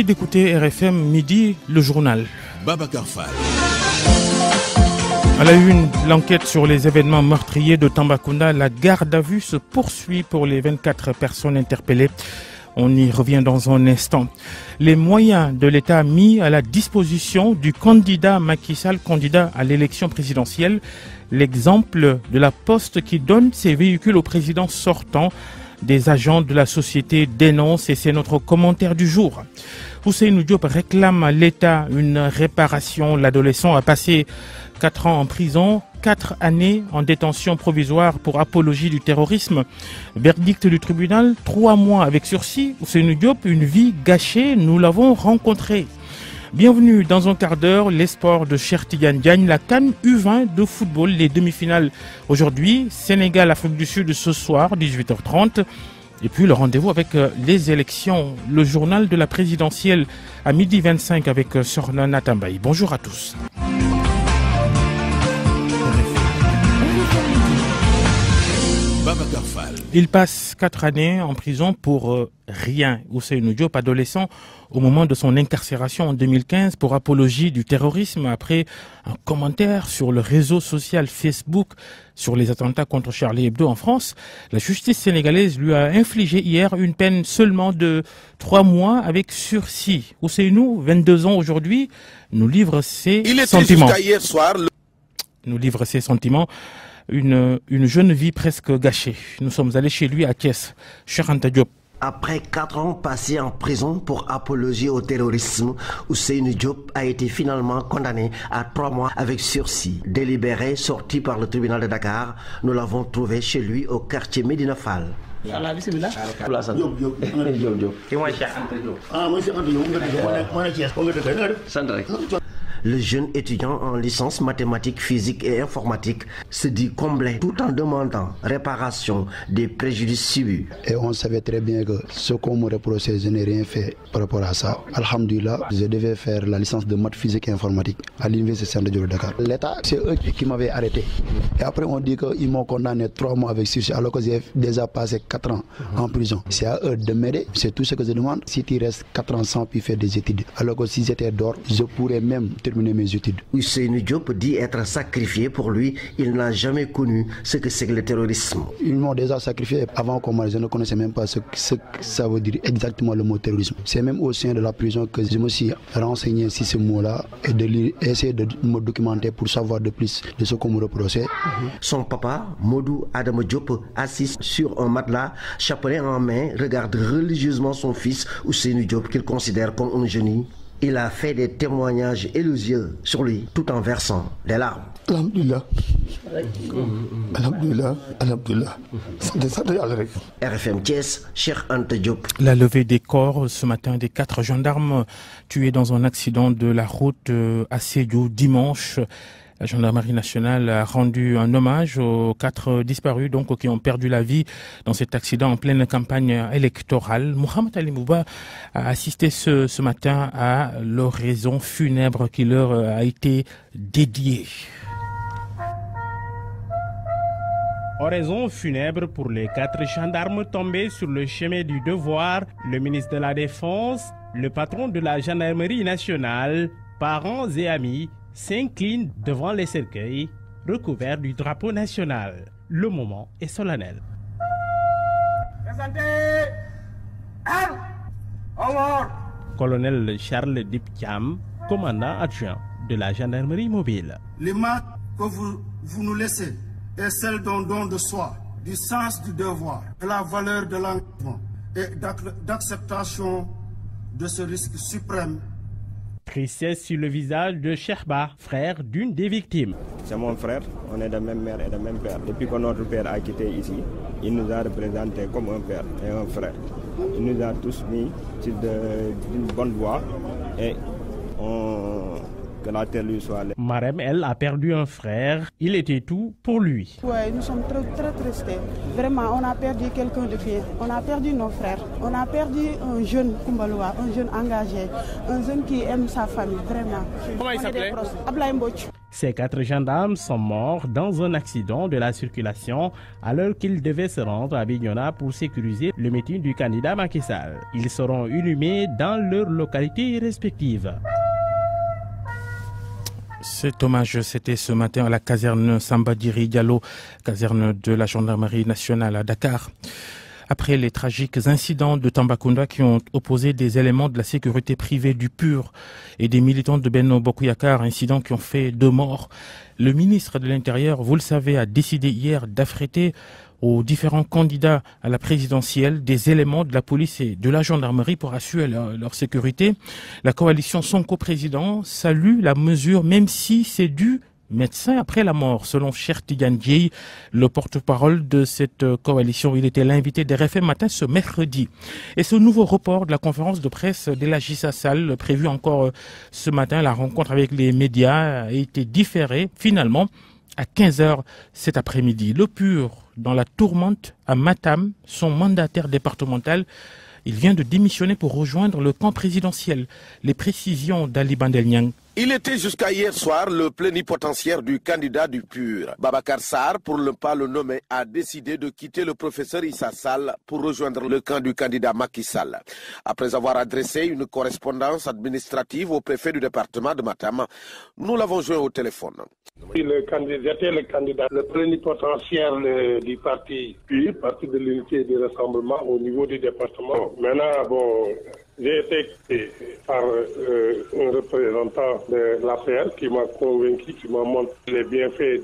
D'écouter RFM Midi, le journal. Babacar Fall. À la une, l'enquête sur les événements meurtriers de Tambacounda, la garde à vue se poursuit pour les 24 personnes interpellées. On y revient dans un instant. Les moyens de l'État mis à la disposition du candidat Macky Sall, candidat à l'élection présidentielle. L'exemple de la Poste qui donne ses véhicules au président sortant. Des agents de la société dénoncent et c'est notre commentaire du jour. Ousseynou Diop réclame à l'État une réparation. L'adolescent a passé 4 ans en prison, 4 années en détention provisoire pour apologie du terrorisme. Verdict du tribunal, 3 mois avec sursis. Ousseynou Diop, une vie gâchée, nous l'avons rencontré. Bienvenue dans un quart d'heure, les sports de Cheikh Tidiane Diagne, la CAN U20 de football, les demi-finales aujourd'hui, Sénégal, Afrique du Sud ce soir, 18h30. Et puis le rendez-vous avec les élections, le journal de la présidentielle à 12h25 avec Sorna Natambaye. Bonjour à tous. Il passe 4 années en prison pour rien. Ousseynou Diop, adolescent, au moment de son incarcération en 2015 pour apologie du terrorisme, après un commentaire sur le réseau social Facebook sur les attentats contre Charlie Hebdo en France, la justice sénégalaise lui a infligé hier une peine seulement de 3 mois avec sursis. Ousseynou, 22 ans aujourd'hui, nous livre ses sentiments. Nous livre ses sentiments. Une jeune vie presque gâchée. Nous sommes allés chez lui à Thiès, Cheikh Anta Diop. Après 4 ans passés en prison pour apologie au terrorisme, Ousseynou Diop a été finalement condamné à 3 mois avec sursis. Délibéré, sorti par le tribunal de Dakar, nous l'avons trouvé chez lui au quartier Médina Fall. Le jeune étudiant en licence mathématiques, physique et informatique se dit comblé tout en demandant réparation des préjudices subis. Et on savait très bien que ce qu'on me reprochait, je n'ai rien fait par rapport à ça. Alhamdulillah, je devais faire la licence de maths, physique et informatique à l'université de Dakar. L'État, c'est eux qui m'avaient arrêté. Et après, on dit qu'ils m'ont condamné 3 mois avec sursis alors que j'ai déjà passé 4 ans en prison. C'est à eux de m'aider, c'est tout ce que je demande. Si tu restes 4 ans sans puis faire des études, alors que si j'étais dehors, je pourrais même terminer mes études. Ousseynou Diop dit être sacrifié. Pour lui, il n'a jamais connu ce que c'est que le terrorisme. Ils m'ont déjà sacrifié avant qu'on m'arrête. Je ne connaissais même pas ce que ça veut dire exactement le mot terrorisme. C'est même au sein de la prison que je me suis renseigné sur ce mot-là et d'essayer de me documenter pour savoir de plus de ce qu'on me reprochait. Son papa, Modou Adama Diop, assis sur un matelas, chapelet en main, regarde religieusement son fils Ousseynou Diop qu'il considère comme un génie. Il a fait des témoignages élogieux sur lui tout en versant des larmes. Alhamdulillah. Alhamdulillah. Alhamdulillah. RFM Thiès, Cheikh Anta Diop. La levée des corps ce matin des 4 gendarmes tués dans un accident de la route à Sédhiou dimanche. La gendarmerie nationale a rendu un hommage aux 4 disparus donc, qui ont perdu la vie dans cet accident en pleine campagne électorale. Mohamed Ali Mouba a assisté ce matin à l'oraison funèbre qui leur a été dédiée. Oraison funèbre pour les 4 gendarmes tombés sur le chemin du devoir, le ministre de la Défense, le patron de la gendarmerie nationale, parents et amis s'inclinent devant les cercueils recouverts du drapeau national. Le moment est solennel. Colonel Charles Diptiam, commandant adjoint de la gendarmerie mobile. L'image que vous nous laissez est celle d'un don de soi, du sens du devoir, de la valeur de l'engagement et d'acceptation de ce risque suprême. Tristesse sur le visage de Cherba, frère d'une des victimes. C'est mon frère, on est de même mère et de même père. Depuis que notre père a quitté ici, il nous a représentés comme un père et un frère. Il nous a tous mis sur d'une bonne voie et que la terre lui soit là. Marem, elle, a perdu un frère. Il était tout pour lui. Oui, nous sommes très tristes. Vraiment, on a perdu quelqu'un de fier. On a perdu nos frères. On a perdu un jeune Kumbalois, un jeune engagé, un jeune qui aime sa famille, vraiment. Comment il s'appelait? Ablaye Mbouch. Ces 4 gendarmes sont morts dans un accident de la circulation alors qu'ils devaient se rendre à Bignona pour sécuriser le meeting du candidat Macky Sall. Ils seront inhumés dans leurs localités respectives. Cet hommage, c'était ce matin à la caserne Samba Diri Diallo, caserne de la gendarmerie nationale à Dakar. Après les tragiques incidents de Tambacounda qui ont opposé des éléments de la sécurité privée du PUR et des militants de Benno Bokk Yakaar, incidents qui ont fait 2 morts, le ministre de l'Intérieur, vous le savez, a décidé hier d'affréter aux différents candidats à la présidentielle des éléments de la police et de la gendarmerie pour assurer leur sécurité. La coalition Sonko Président salue la mesure, même si c'est du médecin après la mort, selon Cheikh Tidiane Dièye, le porte-parole de cette coalition. Il était l'invité des RFM matin ce mercredi. Et ce nouveau report de la conférence de presse d'Elhadji Issa Sall, prévu encore ce matin, la rencontre avec les médias a été différée finalement à 15h cet après-midi. Le PUR dans la tourmente à Matam, son mandataire départemental, il vient de démissionner pour rejoindre le camp présidentiel. Les précisions d'Ali Bandel Niang. Il était jusqu'à hier soir le plénipotentiaire du candidat du PUR. Babacar Sarr, pour ne pas le nommer, a décidé de quitter le professeur Issa Sall pour rejoindre le camp du candidat Macky Sall. Après avoir adressé une correspondance administrative au préfet du département de Matam, nous l'avons joint au téléphone. J'étais le candidat, le plénipotentiaire du parti PUR, parti de l'unité et du rassemblement au niveau du département. Maintenant, j'ai été par un représentant de l'APR qui m'a convaincu, qui m'a montré les bienfaits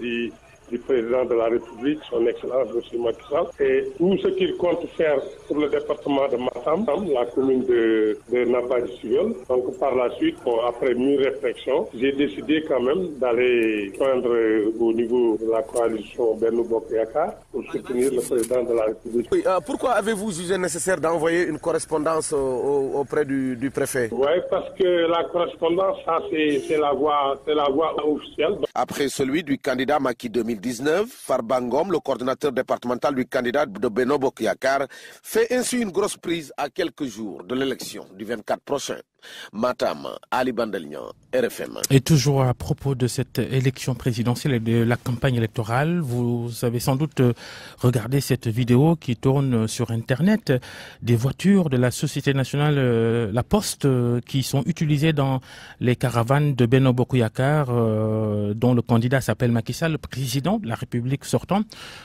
du président de la République, son Excellence M. Macky Sall, et tout ce qu'il compte faire pour le département de Matam, la commune de Nabadji-Civil. Donc par la suite, après mûre réflexion, j'ai décidé quand même d'aller joindre au niveau de la coalition Benno Bokk Yakaar pour soutenir le président de la République. Oui, pourquoi avez-vous jugé nécessaire d'envoyer une correspondance auprès du préfet? Oui, parce que la correspondance, ça c'est la voie officielle. Après celui du candidat Macky 2019, Farba Ngom, le coordinateur départemental du candidat de Benno Bokk Yakaar, fait ainsi une grosse prise à quelques jours de l'élection du 24 prochain. Matam, Ali Bandelnian, RFM. Et toujours à propos de cette élection présidentielle et de la campagne électorale, vous avez sans doute regardé cette vidéo qui tourne sur Internet des voitures de la Société nationale La Poste qui sont utilisées dans les caravanes de Benno Bokk Yakaar dont le candidat s'appelle Macky Sall, le président de la République sortant.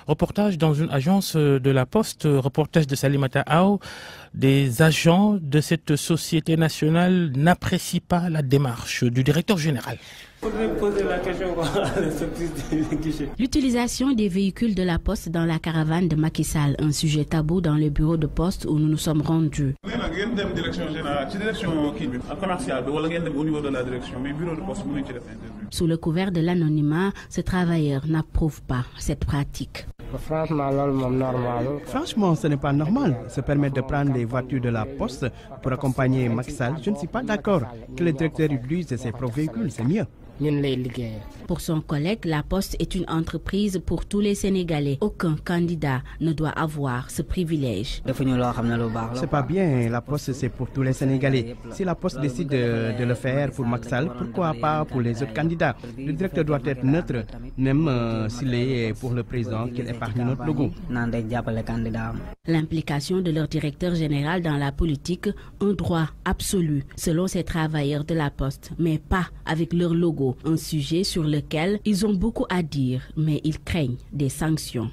Reportage dans une agence de La Poste, reportage de Salimata Aou. Des agents de cette Société nationale n'apprécient pas la démarche du directeur général. L'utilisation des véhicules de la Poste dans la caravane de Macky Sall, un sujet tabou dans le bureau de poste où nous nous sommes rendus. Sous le couvert de l'anonymat, ce travailleur n'approuve pas cette pratique. Franchement, ce n'est pas normal. Se permettre de prendre les voitures de la Poste pour accompagner Macky Sall, je ne suis pas d'accord. Que le directeur utilise ses propres véhicules, c'est mieux. Pour son collègue, la Poste est une entreprise pour tous les Sénégalais. Aucun candidat ne doit avoir ce privilège. C'est pas bien, la Poste c'est pour tous les Sénégalais. Si la Poste décide de le faire pour Macky Sall, pourquoi pas pour les autres candidats? Le directeur doit être neutre, même s'il est pour le président, qu'il épargne notre logo. L'implication de leur directeur général dans la politique, un droit absolu, selon ces travailleurs de la Poste, mais pas avec leur logo. Un sujet sur lequel ils ont beaucoup à dire, mais ils craignent des sanctions.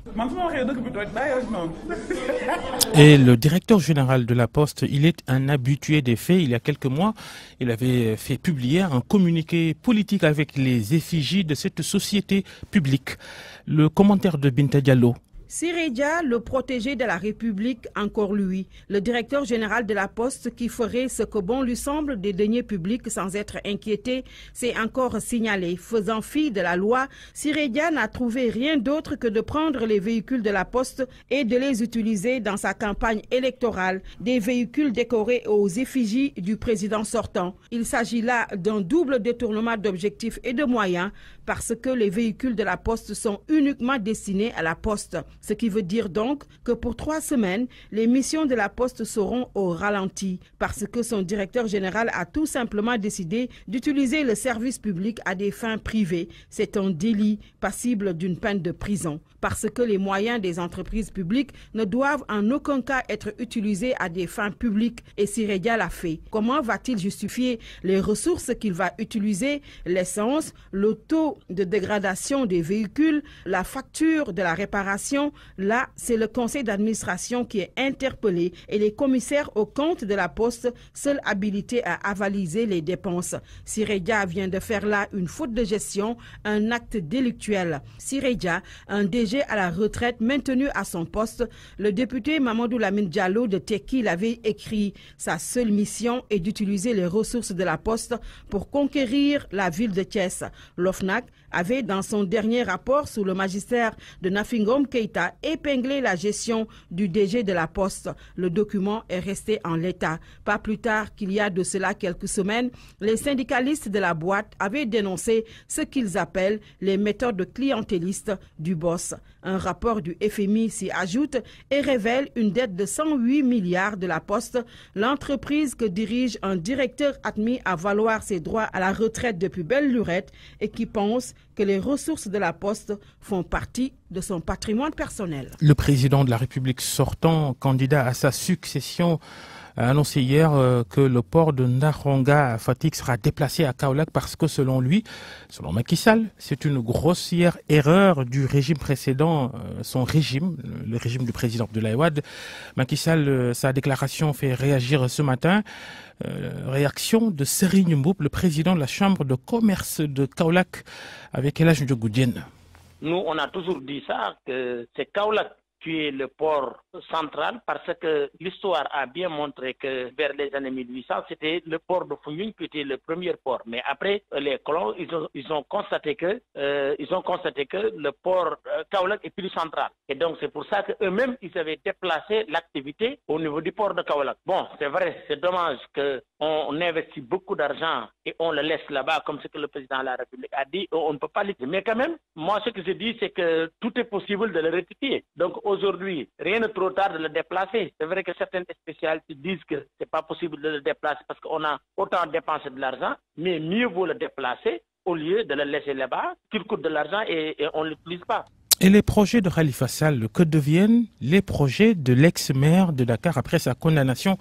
Et le directeur général de la Poste, il est un habitué des faits. Il y a quelques mois, il avait fait publier un communiqué politique avec les effigies de cette société publique. Le commentaire de Binta Diallo. Siré Dia, le protégé de la République, encore lui, le directeur général de la Poste qui ferait ce que bon lui semble des deniers publics sans être inquiété, s'est encore signalé. Faisant fi de la loi, Siré Dia n'a trouvé rien d'autre que de prendre les véhicules de la Poste et de les utiliser dans sa campagne électorale, des véhicules décorés aux effigies du président sortant. Il s'agit là d'un double détournement d'objectifs et de moyens parce que les véhicules de la Poste sont uniquement destinés à la Poste. Ce qui veut dire donc que pour 3 semaines, les missions de la Poste seront au ralenti parce que son directeur général a tout simplement décidé d'utiliser le service public à des fins privées. C'est un délit passible d'une peine de prison parce que les moyens des entreprises publiques ne doivent en aucun cas être utilisés à des fins publiques et Siré Dia l'a fait. Comment va-t-il justifier les ressources qu'il va utiliser, l'essence, le taux de dégradation des véhicules, la facture de la réparation? Là, c'est le conseil d'administration qui est interpellé et les commissaires aux comptes de la Poste, seuls habilités à avaliser les dépenses. Siré Dia vient de faire là une faute de gestion, un acte délictuel. Siré Dia, un DG à la retraite maintenu à son poste, le député Mamadou Lamine Diallo de Tekki l'avait écrit. Sa seule mission est d'utiliser les ressources de la Poste pour conquérir la ville de Thiès. L'OFNAC avait, dans son dernier rapport sous le magistère de Nafingom Keïta, épinglé la gestion du DG de la Poste. Le document est resté en l'état. Pas plus tard qu'il y a de cela quelques semaines, les syndicalistes de la boîte avaient dénoncé ce qu'ils appellent les méthodes clientélistes du boss. Un rapport du FMI s'y ajoute et révèle une dette de 108 milliards de la Poste, l'entreprise que dirige un directeur admis à valoir ses droits à la retraite depuis belle lurette et qui pense que les ressources de la Poste font partie de son patrimoine personnel. Le président de la République sortant, candidat à sa succession, a annoncé hier que le port de Naronga à Fatick sera déplacé à Kaolack parce que selon lui, selon Macky Sall, c'est une grossière erreur du régime précédent, son régime, le régime du président Abdoulaye Wade. Macky Sall, sa déclaration fait réagir ce matin. Réaction de Serigne Mboup, le président de la chambre de commerce de Kaolack, avec El Hadj Ndiogou Diène. Nous, on a toujours dit ça, que c'est Kaolack qui est le port central parce que l'histoire a bien montré que vers les années 1800, c'était le port de Foundiougne qui était le premier port. Mais après, les colons, ils ont constaté que le port Kaolack est plus central. Et donc, c'est pour ça qu'eux-mêmes, ils avaient déplacé l'activité au niveau du port de Kaolack. Bon, c'est vrai, c'est dommage qu'on investit beaucoup d'argent et on le laisse là-bas, comme ce que le président de la République a dit, on ne peut pas le dire. Mais quand même, moi, ce que je dis, c'est que tout est possible de le rectifier. Donc, aujourd'hui, rien n'est trop tard de le déplacer. C'est vrai que certaines spécialités disent que c'est pas possible de le déplacer parce qu'on a autant dépensé de l'argent, mais mieux vaut le déplacer au lieu de le laisser là-bas, qu'il coûte de l'argent et on ne l'utilise pas. Et les projets de Khalifa Sall, que deviennent les projets de l'ex-maire de Dakar après sa condamnation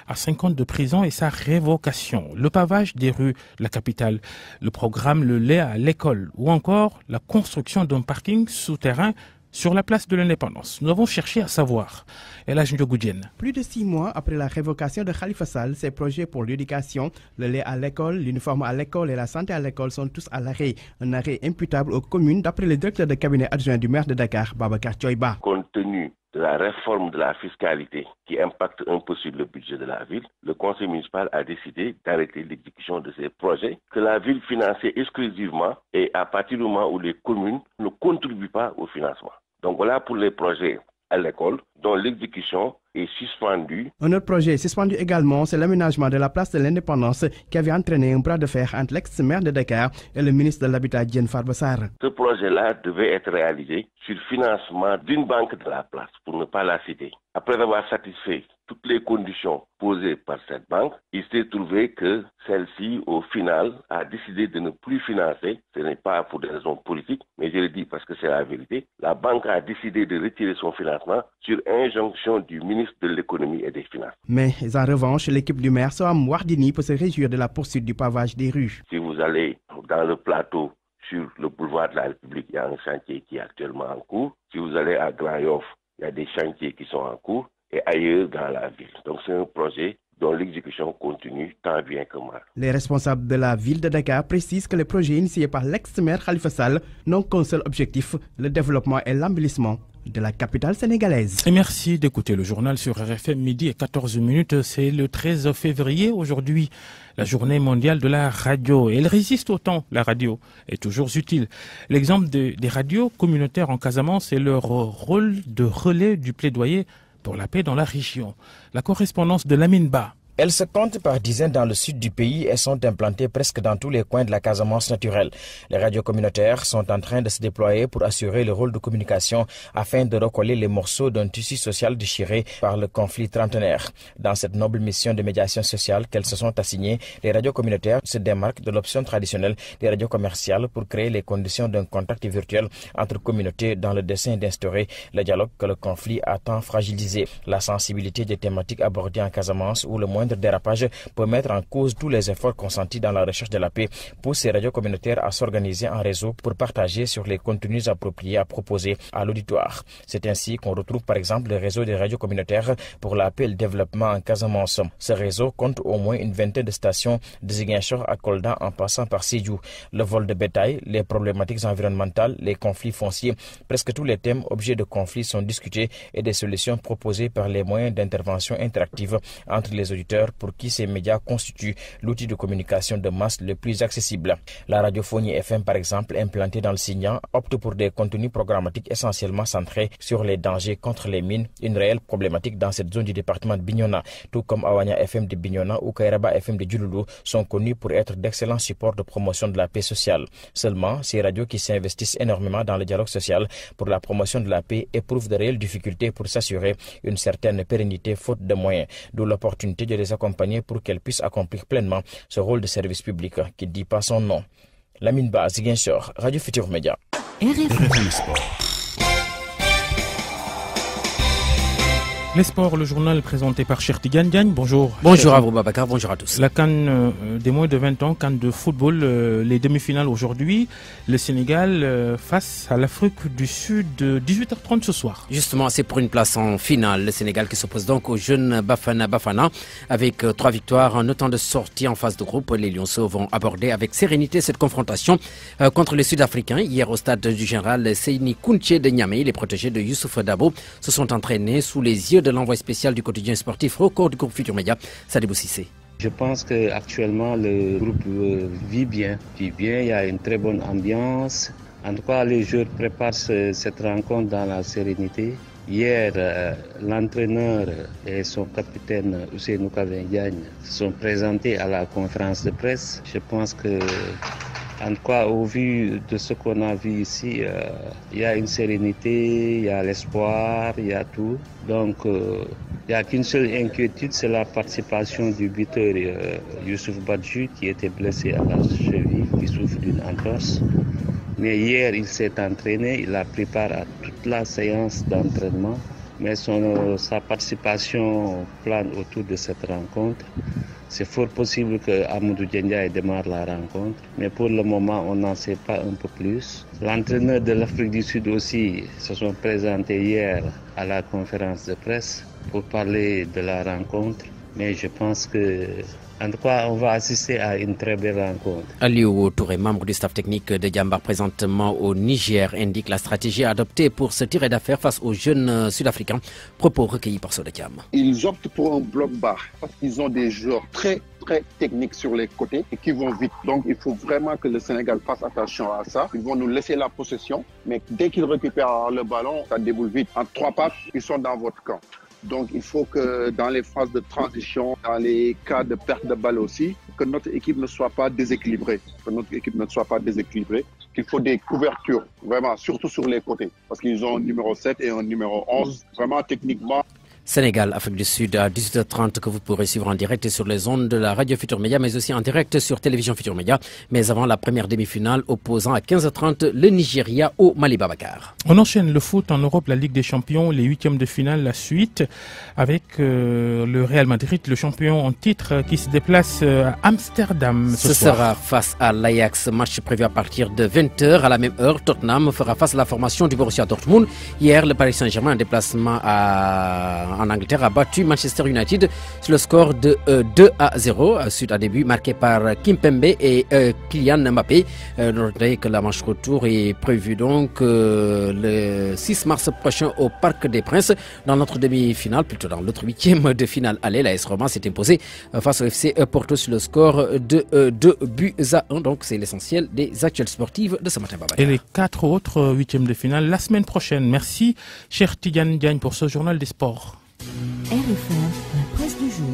à 5 ans de prison et sa révocation? Le pavage des rues de la capitale, le programme Le lait à l'école ou encore la construction d'un parking souterrain sur la place de l'Indépendance. Nous avons cherché à savoir. El Hadj Ndiogou Diène. Plus de 6 mois après la révocation de Khalifa Sall, ces projets pour l'éducation, le lait à l'école, l'uniforme à l'école et la santé à l'école sont tous à l'arrêt. Un arrêt imputable aux communes d'après le directeur de cabinet adjoint du maire de Dakar, Babacar Thioiba. Compte tenu de la réforme de la fiscalité qui impacte un peu sur le budget de la ville, le conseil municipal a décidé d'arrêter l'exécution de ces projets que la ville finançait exclusivement et à partir du moment où les communes ne contribuent pas au financement. Donc voilà pour les projets à l'école dont l'exécution est suspendue. Un autre projet suspendu également, c'est l'aménagement de la place de l'Indépendance qui avait entraîné un bras de fer entre l'ex-maire de Dakar et le ministre de l'Habitat Diène Farba Sarr. Ce projet-là devait être réalisé sur financement d'une banque de la place, pour ne pas la citer. Après avoir satisfait toutes les conditions posées par cette banque, il s'est trouvé que celle-ci, au final, a décidé de ne plus financer. Ce n'est pas pour des raisons politiques, mais je le dis parce que c'est la vérité. La banque a décidé de retirer son financement sur injonction du ministre de l'économie et des finances. Mais en revanche, l'équipe du maire Soham Wardini peut se réjouir de la poursuite du pavage des rues. Si vous allez dans le plateau, sur le boulevard de la République, il y a un chantier qui est actuellement en cours. Si vous allez à Grand Yoff, il y a des chantiers qui sont en cours et ailleurs dans la ville. Donc c'est un projet dont l'exécution continue tant bien que mal. Les responsables de la ville de Dakar précisent que les projets initiés par l'ex-maire Khalifa Sall n'ont qu'un seul objectif, le développement et l'embellissement de la capitale sénégalaise. Et merci d'écouter le journal sur RFM midi et 14 minutes. C'est le 13 février aujourd'hui, la journée mondiale de la radio. Et elle résiste au temps, la radio est toujours utile. L'exemple des radios communautaires en Casamance est leur rôle de relais du plaidoyer pour la paix dans la région. La correspondance de Lamine Ba. Elles se comptent par dizaines dans le sud du pays et sont implantées presque dans tous les coins de la Casamance naturelle. Les radios communautaires sont en train de se déployer pour assurer le rôle de communication afin de recoller les morceaux d'un tissu social déchiré par le conflit trentenaire. Dans cette noble mission de médiation sociale qu'elles se sont assignées, les radios communautaires se démarquent de l'option traditionnelle des radios commerciales pour créer les conditions d'un contact virtuel entre communautés dans le dessein d'instaurer le dialogue que le conflit a tant fragilisé. La sensibilité des thématiques abordées en Casamance où le moindre dérapage peut mettre en cause tous les efforts consentis dans la recherche de la paix pousse ces radios communautaires à s'organiser en réseau pour partager sur les contenus appropriés à proposer à l'auditoire. C'est ainsi qu'on retrouve par exemple le réseau des radios communautaires pour la paix et le développement en Casamance. Ce réseau compte au moins une vingtaine de stations de Ziguinchor à Kolda en passant par Sédhiou. Le vol de bétail, les problématiques environnementales, les conflits fonciers, presque tous les thèmes objets de conflit sont discutés et des solutions proposées par les moyens d'intervention interactive entre les auditeurs pour qui ces médias constituent l'outil de communication de masse le plus accessible. La radiophonie FM par exemple, implantée dans le Signan, opte pour des contenus programmatiques essentiellement centrés sur les dangers contre les mines, une réelle problématique dans cette zone du département de Bignona, tout comme Awania FM de Bignona ou Kairaba FM de Djouloulou sont connus pour être d'excellents supports de promotion de la paix sociale. Seulement, ces radios qui s'investissent énormément dans le dialogue social pour la promotion de la paix éprouvent de réelles difficultés pour s'assurer une certaine pérennité faute de moyens, d'où l'opportunité de les accompagner pour qu'elles puissent accomplir pleinement ce rôle de service public qui ne dit pas son nom. Lamine Ba, Ziguinchor, Radio Futur Média. RFM Sport. Les sports, le journal présenté par Cher Tidiane Diagne. Bonjour. Bonjour à vous, Babacar. Bonjour à tous. La CAN des moins de 20 ans, CAN de football, les demi-finales aujourd'hui. Le Sénégal face à l'Afrique du Sud, 18h30 ce soir. Justement, c'est pour une place en finale. Le Sénégal qui s'oppose donc au jeune Bafana avec 3 victoires en autant de sorties en phase de groupe. Les Lionceaux vont aborder avec sérénité cette confrontation contre les Sud-Africains. Hier au stade du général Seyni Kounché de Niamey, les protégés de Youssouf Dabo se sont entraînés sous les yeux de l'envoyé spécial du quotidien sportif record du groupe Futur Média, Sadibou Cissé. Je pense qu'actuellement le groupe vit bien. Il y a une très bonne ambiance. En tout cas, les joueurs préparent cette rencontre dans la sérénité. Hier, l'entraîneur et son capitaine Ousseynou Kavendiagne se sont présentés à la conférence de presse. Je pense que, en tout cas, au vu de ce qu'on a vu ici, il y a une sérénité, il y a l'espoir, il y a tout. Donc, il n'y a qu'une seule inquiétude, c'est la participation du buteur Youssouf Badjou qui était blessé à la cheville, qui souffre d'une entorse. Mais hier, il s'est entraîné, il a pris part à toute la séance d'entraînement. Mais sa participation plane autour de cette rencontre. C'est fort possible que Amadou Diendia démarre la rencontre, mais pour le moment, on n'en sait pas un peu plus. L'entraîneur de l'Afrique du Sud aussi se sont présentés hier à la conférence de presse pour parler de la rencontre, mais je pense que, en tout cas, on va assister à une très belle rencontre. Aliou Touré, membre du staff technique de Diambar présentement au Niger, indique la stratégie adoptée pour se tirer d'affaire face aux jeunes Sud-Africains. Propos recueillis par Sodekam. Ils optent pour un bloc bas parce qu'ils ont des joueurs très techniques sur les côtés et qui vont vite. Donc il faut vraiment que le Sénégal fasse attention à ça. Ils vont nous laisser la possession, mais dès qu'ils récupèrent le ballon, ça déboule vite. En 3 passes, ils sont dans votre camp. Donc il faut que dans les phases de transition, dans les cas de perte de balle aussi, que notre équipe ne soit pas déséquilibrée. Qu'il faut des couvertures, vraiment, surtout sur les côtés. Parce qu'ils ont un numéro 7 et un numéro 11. Vraiment, techniquement, Sénégal, Afrique du Sud à 18h30 que vous pourrez suivre en direct sur les ondes de la radio Futur Média, mais aussi en direct sur Télévision Futur Média. Mais avant la première demi-finale opposant à 15h30 le Nigeria au Mali. Babacar. On enchaîne le foot en Europe, la Ligue des Champions, les 8e de finale, la suite avec le Real Madrid, le champion en titre qui se déplace à Amsterdam ce soir. Sera face à l'Ajax, match prévu à partir de 20h. À la même heure, Tottenham fera face à la formation du Borussia Dortmund. Hier, le Paris Saint-Germain en déplacement en Angleterre a battu Manchester United sur le score de 2-0 suite à début marqué par Kimpembe et Kylian Mbappé. Notez que la manche retour est prévue donc le 6 mars prochain au Parc des Princes. Dans notre demi-finale, plutôt dans l'autre 8e de finale aller, l'AS Roma s'est imposé face au FC Porto sur le score de 2-1. Donc c'est l'essentiel des actuels sportives de ce matin. Babacar. Et les 4 autres 8e de finale la semaine prochaine. Merci, cher Tidiane Diagne, pour ce journal des sports. RFM, la presse du jour.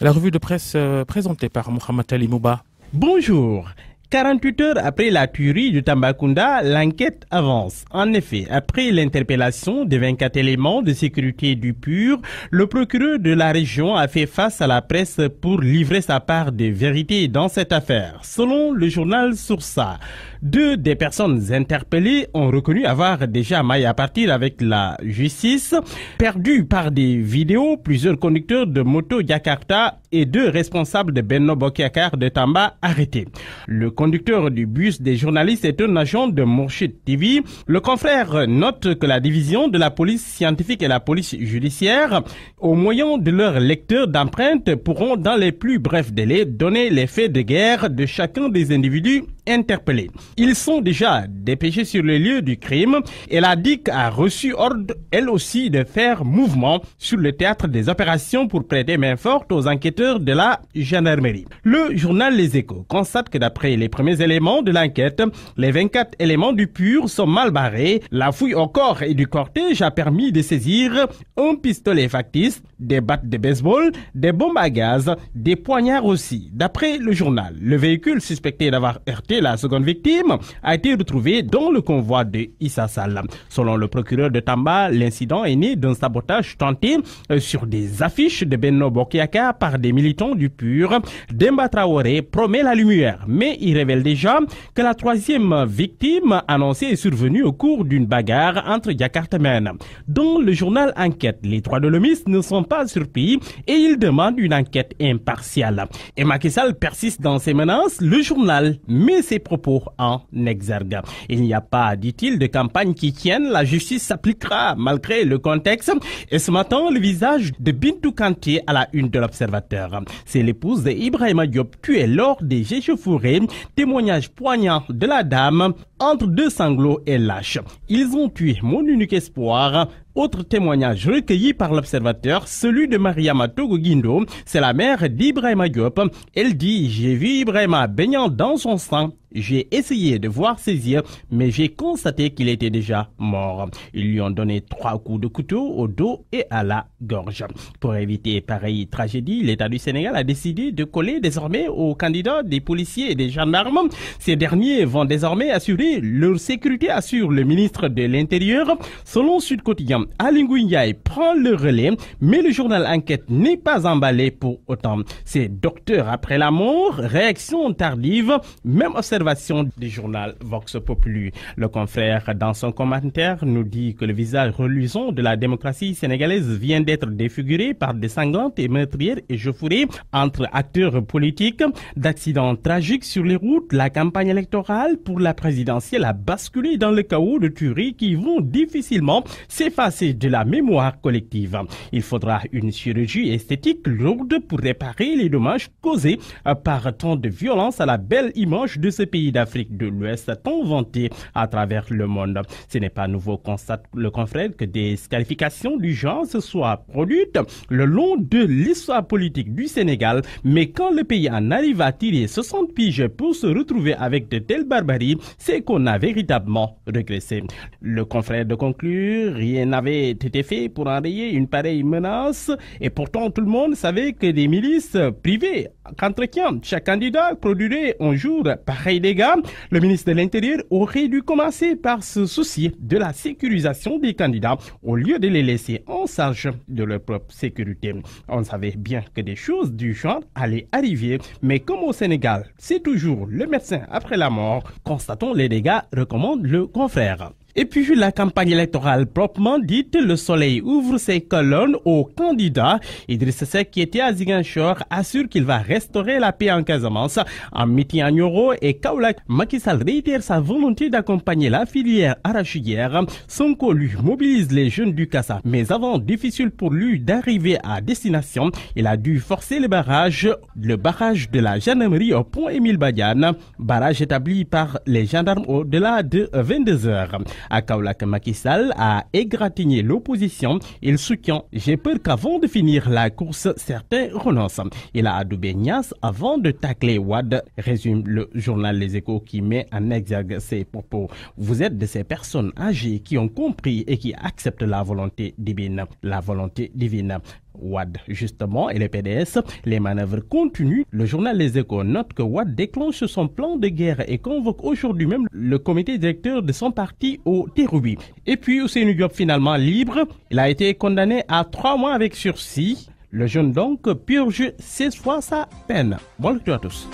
La revue de presse présentée par Mohamed Ali Mouba. Bonjour. 48 heures après la tuerie du Tambacounda, l'enquête avance. En effet, après l'interpellation des 24 éléments de sécurité du PUR, le procureur de la région a fait face à la presse pour livrer sa part de vérité dans cette affaire. Selon le journal Sourça, 2 des personnes interpellées ont reconnu avoir déjà maille à partir avec la justice, perdu par des vidéos plusieurs conducteurs de moto Jakarta et 2 responsables de Benno Bokk-Yakaar de Tamba arrêtés. Le conducteur du bus des journalistes est un agent de Mourchid TV. Le confrère note que la division de la police scientifique et la police judiciaire, au moyen de leurs lecteurs d'empreintes, pourront dans les plus brefs délais donner les faits de guerre de chacun des individus interpellés. Ils sont déjà dépêchés sur le lieu du crime et la DIC a reçu ordre, elle aussi, de faire mouvement sur le théâtre des opérations pour prêter main forte aux enquêteurs de la gendarmerie. Le journal Les Échos constate que d'après les premiers éléments de l'enquête, les 24 éléments du PUR sont mal barrés. La fouille au corps et du cortège a permis de saisir un pistolet factice, des battes de baseball, des bombes à gaz, des poignards aussi. D'après le journal, le véhicule suspecté d'avoir heurté la seconde victime a été retrouvé dans le convoi de Issa Sall. Selon le procureur de Tamba, l'incident est né d'un sabotage tenté sur des affiches de Benno Bokk-Yakaar par des militants du PUR. Demba Traoré promet la lumière, mais il révèle déjà que la 3e victime annoncée est survenue au cours d'une bagarre entre Jakartamen. Dans le journal Enquête, les 3 dolomistes ne sont pas surpris et ils demandent une enquête impartiale. Et Macky Sall persiste dans ses menaces. Le journal met ses propos en exergue. Il n'y a pas, dit-il, de campagne qui tienne. La justice s'appliquera malgré le contexte. Et ce matin, le visage de Bintou Kanté à la une de l'Observateur. C'est l'épouse d'Ibrahima Diop tuée lors des échauffourées. Témoignage poignant de la dame entre 2 sanglots et lâches. Ils ont tué mon unique espoir. Autre témoignage recueilli par l'Observateur, celui de Mariama Togo Guindo, c'est la mère d'Ibrahima Diop. Elle dit « J'ai vu Ibrahima baignant dans son sang. J'ai essayé de voir ses yeux, mais j'ai constaté qu'il était déjà mort. Ils lui ont donné 3 coups de couteau au dos et à la gorge. » Pour éviter pareille tragédie, l'État du Sénégal a décidé de coller désormais aux candidats des policiers et des gendarmes. Ces derniers vont désormais assurer leur sécurité, assure le ministre de l'Intérieur. Selon Sud Quotidien, Aly Ngouille Ndiaye prend le relais, mais le journal Enquête n'est pas emballé pour autant. C'est docteur après la mort, réaction tardive, même observation du journal Vox Populi. Le confrère, dans son commentaire, nous dit que le visage reluisant de la démocratie sénégalaise vient d'être défiguré par des sanglantes et meurtrières échauffourées entre acteurs politiques, d'accidents tragiques sur les routes. La campagne électorale pour la présidentielle a basculé dans le chaos de tueries qui vont difficilement s'effacer de la mémoire collective. Il faudra une chirurgie esthétique lourde pour réparer les dommages causés par tant de violence à la belle image de ce pays d'Afrique de l'Ouest tant vanté à travers le monde. Ce n'est pas nouveau, constate le confrère, que des qualifications du genre se soient produites le long de l'histoire politique du Sénégal, mais quand le pays en arrive à tirer 60 piges pour se retrouver avec de telles barbaries, c'est qu'on a véritablement régressé. Le confrère de conclure, rien n'avait été fait pour enrayer une pareille menace et pourtant tout le monde savait que des milices privées qu'entretient chaque candidat produirait un jour pareil dégâts. Le ministre de l'Intérieur aurait dû commencer par se soucier de la sécurisation des candidats au lieu de les laisser en charge de leur propre sécurité. On savait bien que des choses du genre allaient arriver, mais comme au Sénégal, c'est toujours le médecin après la mort, constatons les dégâts, recommande le confrère. Et puis la campagne électorale proprement dite, le Soleil ouvre ses colonnes aux candidats. Idrissa Seck, qui était à Ziguinchor, assure qu'il va restaurer la paix en Casamance. En meeting à Nioro et Kaolack, Macky Sall réitère sa volonté d'accompagner la filière arachidière. Sonko lui mobilise les jeunes du Kassa, mais avant difficile pour lui d'arriver à destination, il a dû forcer le barrage de la gendarmerie au pont Émile Badiane, barrage établi par les gendarmes au-delà de 22 heures. À Kaolack, Macky Sall a égratigné l'opposition. Il soutient « J'ai peur qu'avant de finir la course, certains renoncent ». Il a adoubé Niasse avant de tacler Wade, résume le journal Les Échos qui met en exergue ses propos. Vous êtes de ces personnes âgées qui ont compris et qui acceptent la volonté divine. La volonté divine. Wade, justement, et le PDS, les manœuvres continuent. Le journal Les Échos note que Wade déclenche son plan de guerre et convoque aujourd'hui même le comité directeur de son parti au Terroubi. Et puis Ousseynou Diop finalement libre, il a été condamné à 3 mois avec sursis. Le jeune donc purge 16 fois sa peine. Bonne lecture à tous.